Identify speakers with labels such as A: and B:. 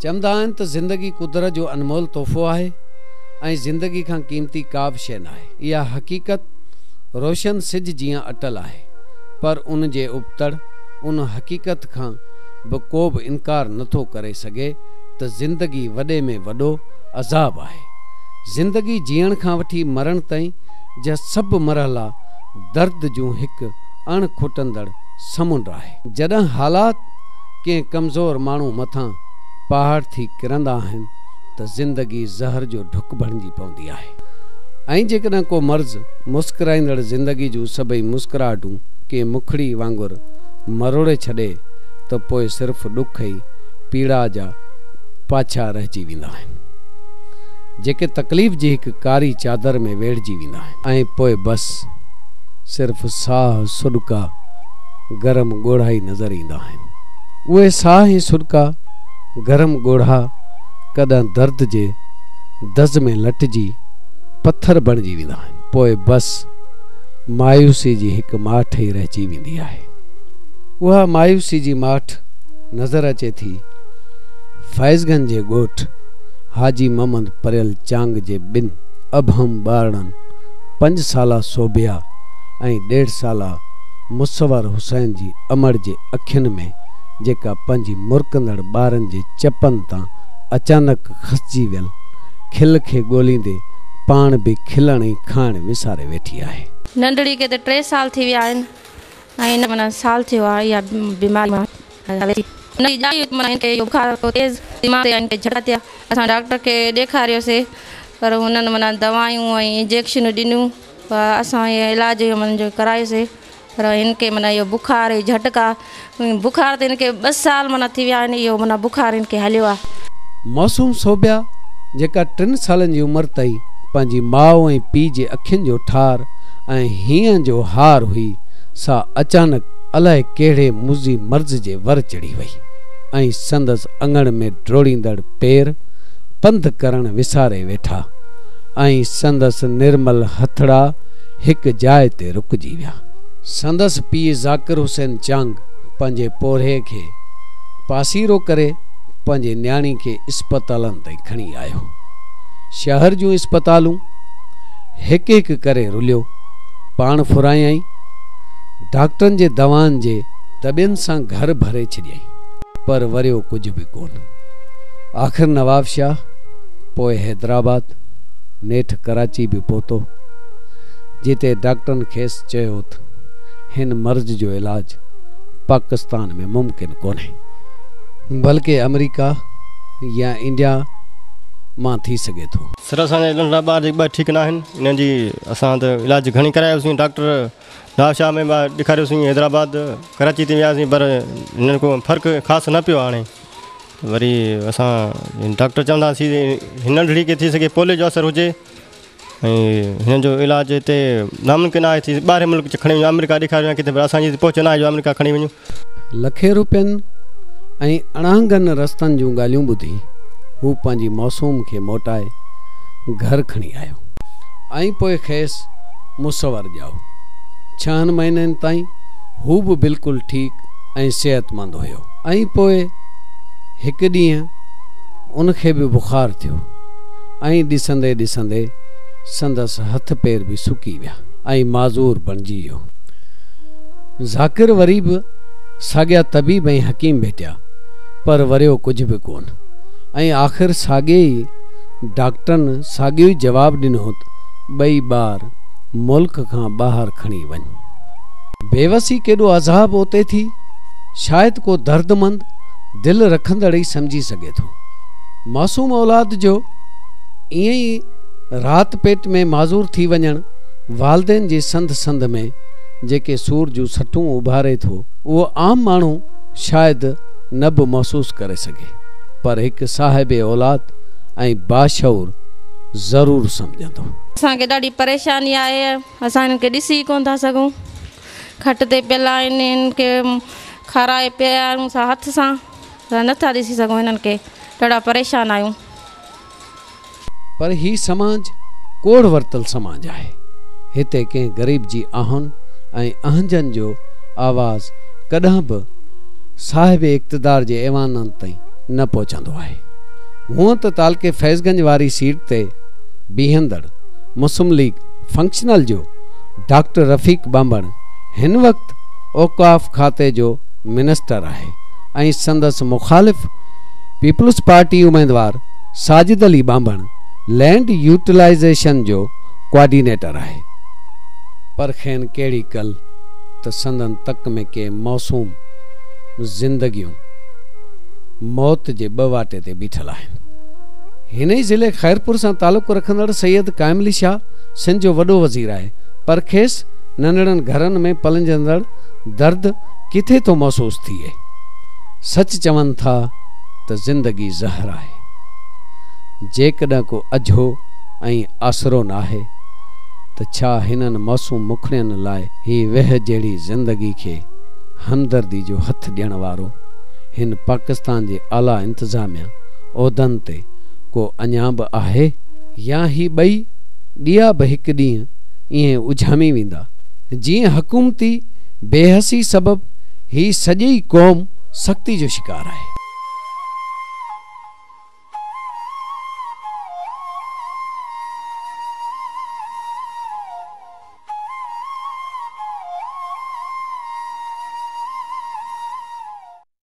A: चवंदा आहिनि त ज़िंदगी कुदरत जो अनमोल तोहफ़ो आहे ऐं ज़िंदगी खां क़ीमती का बि शइ न आहे। इहा हक़ीक़त रोशन सिज जीअं अटल आहे, पर उन जे उबतड़ उन हक़ीक़त खां बि को बि इनकार नथो करे सघे त ज़िंदगी वॾे में वॾो अज़ाब आहे। ज़िंदगी जीअण खां वठी मरण ताईं जा सभु मरहला दर्द जूं हिकु अणखुटंदड़ समुंड आहे। जॾहिं हालात कंहिं कमज़ोर माण्हू मथां पहाड़ थी किरंदा आहिनि त ज़िंदगी ज़हर जो ढुक बणिजी पवंदी आहे। ऐं जेकॾहिं को मर्ज़ मुस्कुराईंदड़ ज़िंदगी जूं सभई मुस्कुराहटूं कंहिं मुखड़ी वांगुरु मरोड़े छॾे त पोइ सिर्फ़ु ॾुख ई पीड़ा जा पाछा रहिजी वेंदा आहिनि, जेके तकलीफ़ जी हिकु कारी चादर में वेढ़जी वेंदा आहिनि ऐं पोइ बसि सिर्फ़ु साह सुॾका गरम ॻोढ़ा ई नज़र ईंदा आहिनि। उहे साह ई सुॾका गरम ॻोढ़ा कॾहिं दर्द जे दज़ में लटिजी पत्थर बणिजी वेंदा आहिनि। पोइ बसि मायूसी जी हिकु माठ ई रहिजी वेंदी आहे। उहा मायूसी जी माठ नज़र अचे थी फैज़गंज जे ॻोठ हाजी मोहम्मद परियल चांग जे ॿिनि अभम ॿारनि 5 साला सोभिया ऐं 1.5 साला मुसवर हुसैन जी अमर जे अखियुनि में, जेका पंहिंजी मुरकंदड़ ॿारनि जे चपनि तां अचानक खसिजी वियल खिल खे ॻोल्हींदे पाण बि खिलण ई खाइण विसारे वेठी आहे।
B: नंढड़ी खे त 3 साल थी विया आहिनि ऐं हिन माना साल थियो आहे इहा बीमारी मां तेज़ दिमाग़ ते झटका थिया। असां डॉक्टर खे ॾेखारियोसीं पर हुननि माना दवायूं ऐं इंजेक्शन ॾिनियूं, असां इहो इलाज जो करायोसीं पर हिनखे माना इहो बुखार ऐं झटका बुखार त हिनखे 2 साल माना थी विया आहिनि, इहो माना बुखार हिनखे हलियो आहे।
A: मौसूम सोभिया जेका 3 सालनि जी उमिरि ताईं पंहिंजी माउ ऐं पीउ जे अखियुनि जो ठार ऐं हीअं जो हार हुई, सा अचानक अलाए कहिड़े मुज़ी मर्ज़ जे वर चढ़ी वई ऐं संदसि अङण में डोड़ींदड़ पेर पंधु करण विसारे वेठा ऐं संदसि निर्मल हथड़ा हिकु जाइ ते रुकिजी विया। संदसि पीउ ज़ाकिर हुसैन चांग पंहिंजे पोरे खे पासीरो करे पंहिंजे न्याणी खे इस्पतालनि ताईं खणी आयो। शहर जूं इस्पतालूं हिकु हिकु करे रुलियो, पाण फुरायई, डॉक्टरनि जे दवाउनि जे दॿियुनि सां घर भरे छॾियई, पर वरियो कुझु बि कोन। आख़िर नवाब शाह, पोइ हैदराबाद, नेठि कराची बि पहुतो, जिते डॉक्टरनि खेसि चयो त हिन मर्ज़ जो इलाज पाकिस्तान में मुमकिन कोन्हे, बल्कि अमेरिका या इंडिया मां थी सघे थो।
C: सर असांजा नंढा ॿार जेके ठीकु न आहिनि, इन्हनि जी असां त इलाज घणी करायोसीं। डॉक्टर नवाब शाह में ॾेखारियोसीं, हैदराबाद, कराची ते वियासीं, पर हिननि को फ़र्क़ु ख़ासि न पियो। हाणे वरी असां डॉक्टर चवंदासीं हिन नंढड़ी खे थी सघे पोलियो जो असरु हुजे ऐं हिन जो इलाज हिते नामुमकिन आहे थी ॿाहिरि मुल्क खणी वञूं, अमेरिका ॾेखारियूं किथे, पर असांजी पहुच न आहे जो अमेरिका खणी वञूं।
A: लखे रुपयनि ऐं अणांगनि रस्तनि जूं ॻाल्हियूं ॿुधी हू पंहिंजी मौसूम खे मोटाए घर खणी आयो ऐं पोइ खेसि मुसवर ॼाओ। 6 महीननि ताईं हू बि बिल्कुलु ठीकु ऐं सिहतमंद हुयो ऐं पोइ हिकु ॾींहुं उनखे बि बुखार थियो ऐं ॾिसंदे ॾिसंदे संदसि हथ पेर बि सुकी विया ऐं माज़ूर बणिजी वियो। ज़ाकिर वरी बि साॻिया तबीब ऐं हकीम भेटिया, पर वरियो कुझु बि कोन ऐं आख़िर साॻे ई डॉक्टरनि साॻियो ई जवाबु ॾिनो त 2 ॿार मुल्क खां ॿाहिरि खणी वञ। बेवसी केॾो अज़ाब उते थी शायदि को दर्दमंद दिलि रखंदड़ ई सम्झी सघे थो। मासूम औलाद जो ईअं ई राति पेट में माज़ूर थी वञणु वालदेन जे संद संद में जेके सूर जूं सटूं उभारे थो, उहो आम माण्हू शायदि न बि महसूसु करे सघे, पर हिकु साहिब औलाद ऐं बाशऊर ज़रूरु सम्झंदो।
B: असांखे ॾाढी परेशानी आहे, असां हिननि खे ॾिसी कोन था सघूं, खट ते पियल आहिनि, हिननि खे खाराए पियारूं सां हथ सां नथा ॾिसी सघूं, हिननि खे ॾाढा परेशान आहियूं।
A: पर ही समाज कोड़ वरतल समाज आहे। हिते कंहिं ग़रीब जी आहुन ऐं अहंजनि जो आवाज़ कॾहिं बि साहिब इक़्तिदार जे ऐवाननि ताईं न पहुचंदो आहे। हूअं त तालके फैज़गंज वारी सीट ते बीहंदड़ मुस्लिम लीग फंक्शनल जो डॉक्टर रफ़ीक बांबण हिन वक़्तु औक़ाफ़ खाते जो मिनिस्टर आहे ऐं संदसि मुखालिफ़ पीपल्स पार्टी उम्मीदवार साजिद अली बांबण लैंड यूटिलाइज़ेशन जो कोऑर्डिनेटर आहे। पर खेन कहिड़ी कल त संदन तक में के मौसूम ज़िंदगियूं मौत जे बवाटे ते बीठल आहिनि। हिन ई ज़िले ख़ैरपुर सां तालुक़ु रखंदड़ सैयद कामिली शाह सिंध जो वॾो वज़ीर आहे, पर खेसि नंढड़नि घरनि में पलंजंदड़ दर्द किथे थो महसूस थिए। सच चवनि था त ज़िंदगी ज़हर आहे, जेकॾहिं को अझो ऐं आसरो न आहे त छा हिननि मासूम मुखड़ियनि लाइ ही वेह जहिड़ी ज़िंदगी खे हमदर्दी जो हथ ॾियण वारो हिन पाकिस्तान जे आला इंतज़ामिया उहिदनि ते को अञा बि आहे, या ही ॿई ॾिया बि हिकु ॾींहुं ईअं उझामी वेंदा जीअं हुकूमती बेहसी सबबि ही सॼी क़ौम सख़्ती जो शिकार आहे।